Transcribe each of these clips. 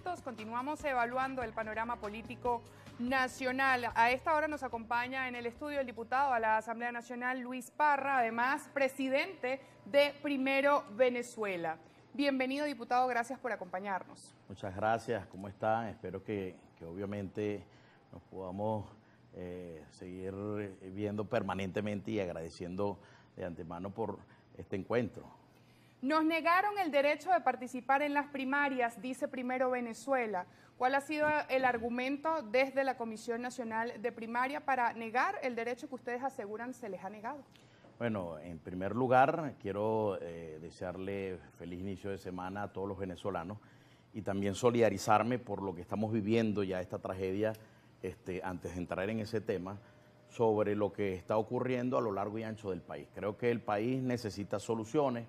minutos. Continuamos evaluando el panorama político nacional. A esta hora nos acompaña en el estudio el diputado a la Asamblea Nacional, Luis Parra, además presidente de Primero Venezuela. Bienvenido, diputado, gracias por acompañarnos. Muchas gracias, ¿cómo están? Espero que obviamente nos podamos seguir viendo permanentemente y agradeciendo de antemano por este encuentro. Nos negaron el derecho de participar en las primarias, dice Primero Venezuela. ¿Cuál ha sido el argumento desde la Comisión Nacional de Primaria para negar el derecho que ustedes aseguran se les ha negado? Bueno, en primer lugar, quiero desearle feliz inicio de semana a todos los venezolanos y también solidarizarme por lo que estamos viviendo ya esta tragedia, antes de entrar en ese tema, sobre lo que está ocurriendo a lo largo y ancho del país. Creo que el país necesita soluciones,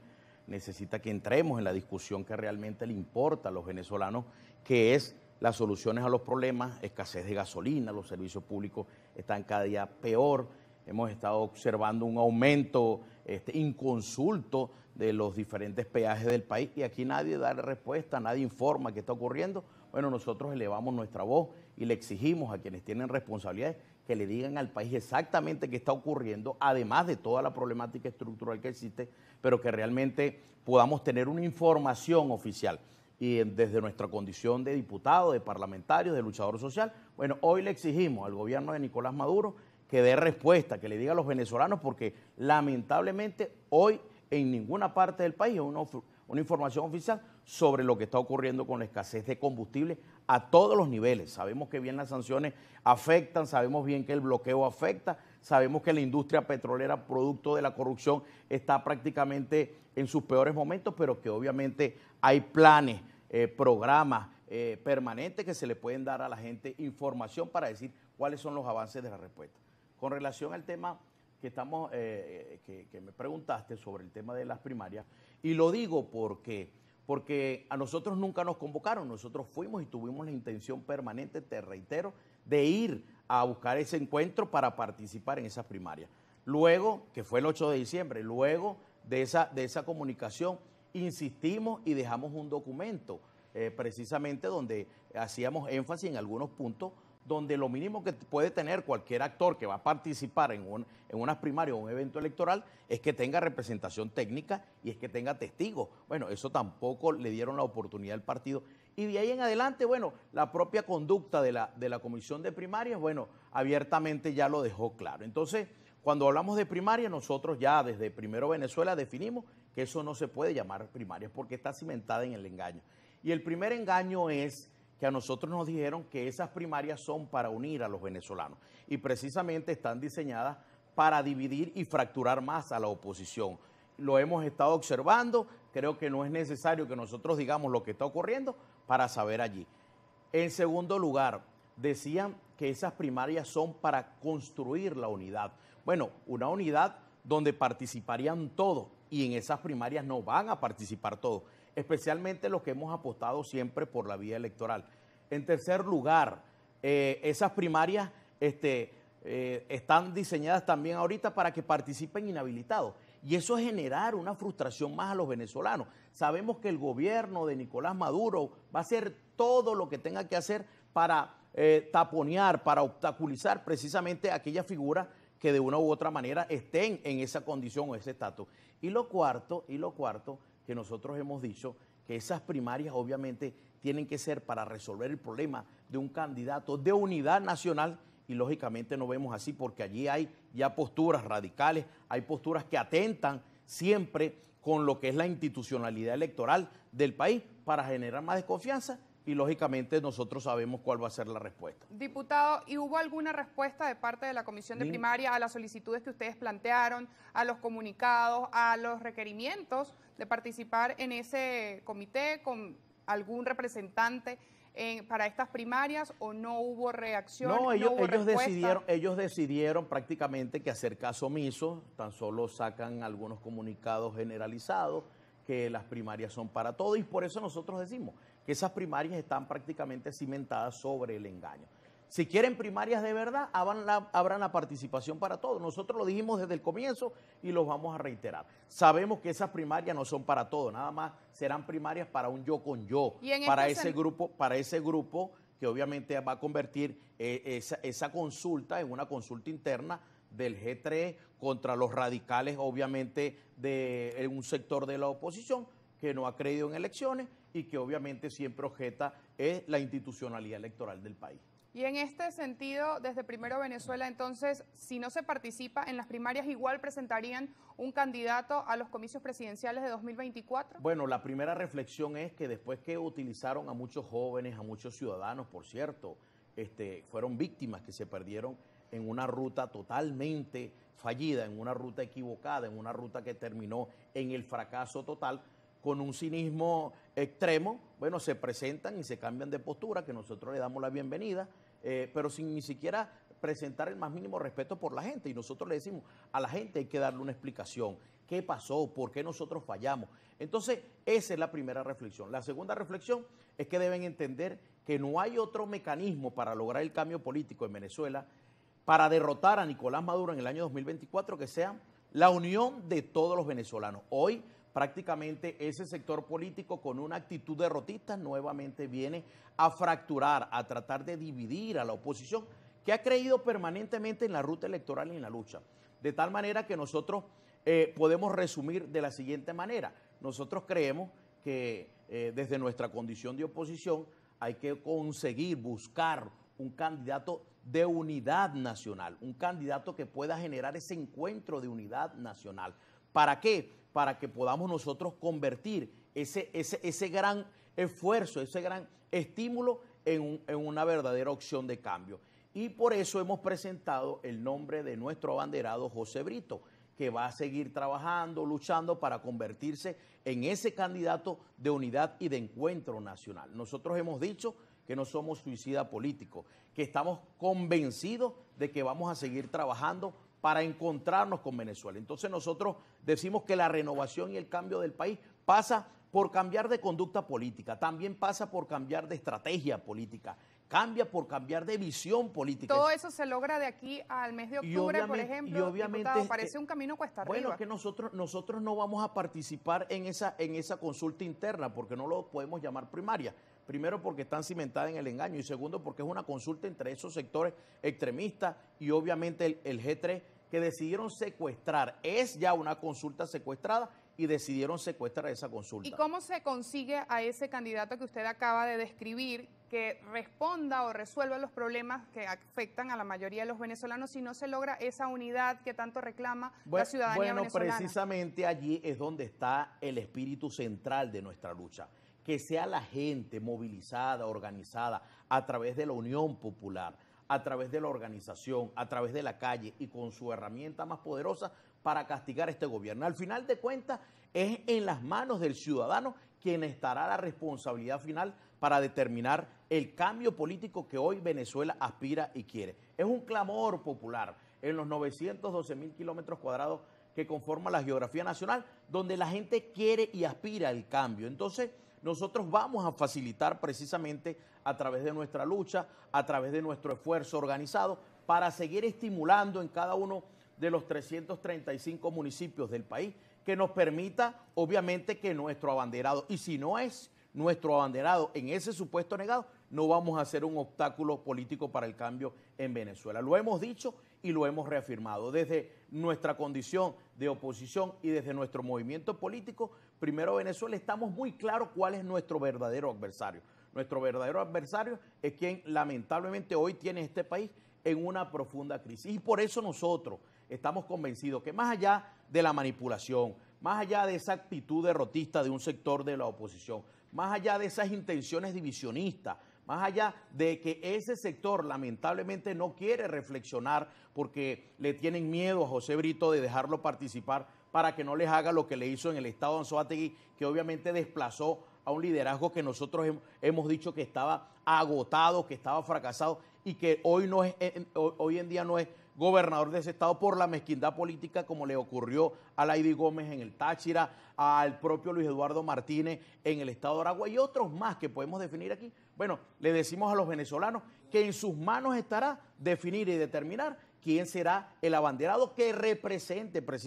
necesita que entremos en la discusión que realmente le importa a los venezolanos, que es las soluciones a los problemas, escasez de gasolina, los servicios públicos están cada día peor, hemos estado observando un aumento inconsulto de los diferentes peajes del país y aquí nadie da respuesta, nadie informa qué está ocurriendo. Bueno, nosotros elevamos nuestra voz y le exigimos a quienes tienen responsabilidades que le digan al país exactamente qué está ocurriendo, además de toda la problemática estructural que existe, pero que realmente podamos tener una información oficial. Y desde nuestra condición de diputado, de parlamentario, de luchador social, bueno, hoy le exigimos al gobierno de Nicolás Maduro que dé respuesta, que le diga a los venezolanos, porque lamentablemente hoy en ninguna parte del país hay una información oficial sobre lo que está ocurriendo con la escasez de combustible a todos los niveles. Sabemos que bien las sanciones afectan, sabemos bien que el bloqueo afecta, sabemos que la industria petrolera, producto de la corrupción, está prácticamente en sus peores momentos, pero que obviamente hay planes, programas permanentes que se le pueden dar a la gente información para decir cuáles son los avances de la respuesta. Con relación al tema que me preguntaste sobre el tema de las primarias, y lo digo porque a nosotros nunca nos convocaron, nosotros fuimos y tuvimos la intención permanente, te reitero, de ir a buscar ese encuentro para participar en esas primarias. Luego, que fue el 8 de diciembre, luego de esa comunicación, insistimos y dejamos un documento precisamente donde hacíamos énfasis en algunos puntos donde lo mínimo que puede tener cualquier actor que va a participar en unas primarias o un evento electoral es que tenga representación técnica y es que tenga testigos. Bueno, eso tampoco le dieron la oportunidad al partido. Y de ahí en adelante, bueno, la propia conducta de la Comisión de Primarias, bueno, abiertamente ya lo dejó claro. Entonces, cuando hablamos de primarias, nosotros ya desde Primero Venezuela definimos que eso no se puede llamar primarias porque está cimentada en el engaño. Y el primer engaño es que a nosotros nos dijeron que esas primarias son para unir a los venezolanos y precisamente están diseñadas para dividir y fracturar más a la oposición. Lo hemos estado observando, creo que no es necesario que nosotros digamos lo que está ocurriendo para saber allí. En segundo lugar, decían que esas primarias son para construir la unidad. Bueno, una unidad donde participarían todos y en esas primarias no van a participar todos, especialmente los que hemos apostado siempre por la vía electoral. En tercer lugar, esas primarias están diseñadas también ahorita para que participen inhabilitados. Y eso es generar una frustración más a los venezolanos. Sabemos que el gobierno de Nicolás Maduro va a hacer todo lo que tenga que hacer para taponear, para obstaculizar precisamente aquellas figuras que de una u otra manera estén en esa condición o ese estatus. Y lo cuarto, que nosotros hemos dicho que esas primarias obviamente tienen que ser para resolver el problema de un candidato de unidad nacional y lógicamente no vemos así porque allí hay ya posturas radicales, hay posturas que atentan siempre con lo que es la institucionalidad electoral del país para generar más desconfianza y lógicamente nosotros sabemos cuál va a ser la respuesta. Diputado, ¿y hubo alguna respuesta de parte de la Comisión de Primaria a las solicitudes que ustedes plantearon, a los comunicados, a los requerimientos de participar en ese comité con algún representante para estas primarias o no hubo reacción? No, ellos decidieron prácticamente que hacer caso omiso, tan solo sacan algunos comunicados generalizados que las primarias son para todos y por eso nosotros decimos que esas primarias están prácticamente cimentadas sobre el engaño. Si quieren primarias de verdad, abran la participación para todos. Nosotros lo dijimos desde el comienzo y lo vamos a reiterar. Sabemos que esas primarias no son para todos, nada más serán primarias para un yo con yo, para ese grupo que obviamente va a convertir esa consulta en una consulta interna del G3 contra los radicales, obviamente, de un sector de la oposición que no ha creído en elecciones y que obviamente siempre objeta la institucionalidad electoral del país. Y en este sentido, desde Primero Venezuela, entonces, si no se participa en las primarias, ¿igual presentarían un candidato a los comicios presidenciales de 2024? Bueno, la primera reflexión es que después que utilizaron a muchos jóvenes, a muchos ciudadanos, por cierto, fueron víctimas que se perdieron en una ruta totalmente fallida, en una ruta equivocada, en una ruta que terminó en el fracaso total, con un cinismo extremo, bueno, se presentan y se cambian de postura, que nosotros le damos la bienvenida, pero sin ni siquiera presentar el más mínimo respeto por la gente. Y nosotros le decimos, a la gente hay que darle una explicación. ¿Qué pasó? ¿Por qué nosotros fallamos? Entonces, esa es la primera reflexión. La segunda reflexión es que deben entender que no hay otro mecanismo para lograr el cambio político en Venezuela, para derrotar a Nicolás Maduro en el año 2024, que sea la unión de todos los venezolanos. Hoy, prácticamente ese sector político con una actitud derrotista nuevamente viene a fracturar, a tratar de dividir a la oposición que ha creído permanentemente en la ruta electoral y en la lucha. De tal manera que nosotros podemos resumir de la siguiente manera. Nosotros creemos que desde nuestra condición de oposición hay que conseguir, buscar un candidato de unidad nacional, un candidato que pueda generar ese encuentro de unidad nacional. ¿Para qué? Para que podamos nosotros convertir ese gran esfuerzo, ese gran estímulo en una verdadera opción de cambio. Y por eso hemos presentado el nombre de nuestro abanderado José Brito, que va a seguir trabajando, luchando para convertirse en ese candidato de unidad y de encuentro nacional. Nosotros hemos dicho que no somos suicida políticos, que estamos convencidos de que vamos a seguir trabajando para encontrarnos con Venezuela. Entonces nosotros decimos que la renovación y el cambio del país pasa por cambiar de conducta política, también pasa por cambiar de estrategia política, cambia por cambiar de visión política. Todo eso se logra de aquí al mes de octubre, por ejemplo, y obviamente, diputado, parece un camino cuesta arriba. Bueno, que nosotros no vamos a participar en esa consulta interna porque no lo podemos llamar primaria. Primero porque están cimentadas en el engaño y segundo porque es una consulta entre esos sectores extremistas y obviamente el G3 que decidieron secuestrar. Es ya una consulta secuestrada y decidieron secuestrar esa consulta. ¿Y cómo se consigue a ese candidato que usted acaba de describir que responda o resuelva los problemas que afectan a la mayoría de los venezolanos si no se logra esa unidad que tanto reclama la ciudadanía venezolana? Bueno, precisamente allí es donde está el espíritu central de nuestra lucha. Que sea la gente movilizada, organizada, a través de la unión popular, a través de la organización, a través de la calle y con su herramienta más poderosa para castigar a este gobierno. Al final de cuentas, es en las manos del ciudadano quien estará la responsabilidad final para determinar el cambio político que hoy Venezuela aspira y quiere. Es un clamor popular en los 912.000 kilómetros cuadrados que conforman la geografía nacional, donde la gente quiere y aspira al cambio. Entonces, nosotros vamos a facilitar precisamente a través de nuestra lucha, a través de nuestro esfuerzo organizado, para seguir estimulando en cada uno de los 335 municipios del país, que nos permita, obviamente, que nuestro abanderado, y si no es nuestro abanderado en ese supuesto negado, no vamos a ser un obstáculo político para el cambio en Venezuela. Lo hemos dicho y lo hemos reafirmado. Desde nuestra condición de oposición y desde nuestro movimiento político, Primero Venezuela, estamos muy claros cuál es nuestro verdadero adversario. Nuestro verdadero adversario es quien lamentablemente hoy tiene este país en una profunda crisis. Y por eso nosotros estamos convencidos que más allá de la manipulación, más allá de esa actitud derrotista de un sector de la oposición, más allá de esas intenciones divisionistas, más allá de que ese sector lamentablemente no quiere reflexionar porque le tienen miedo a José Brito de dejarlo participar para que no les haga lo que le hizo en el estado de Anzoátegui, que obviamente desplazó a un liderazgo que nosotros hemos dicho que estaba agotado, que estaba fracasado y que hoy en día no gobernador de ese estado por la mezquindad política, como le ocurrió a Lady Gómez en el Táchira, al propio Luis Eduardo Martínez en el estado de Aragua y otros más que podemos definir aquí. Bueno, le decimos a los venezolanos que en sus manos estará definir y determinar quién será el abanderado que represente precisamente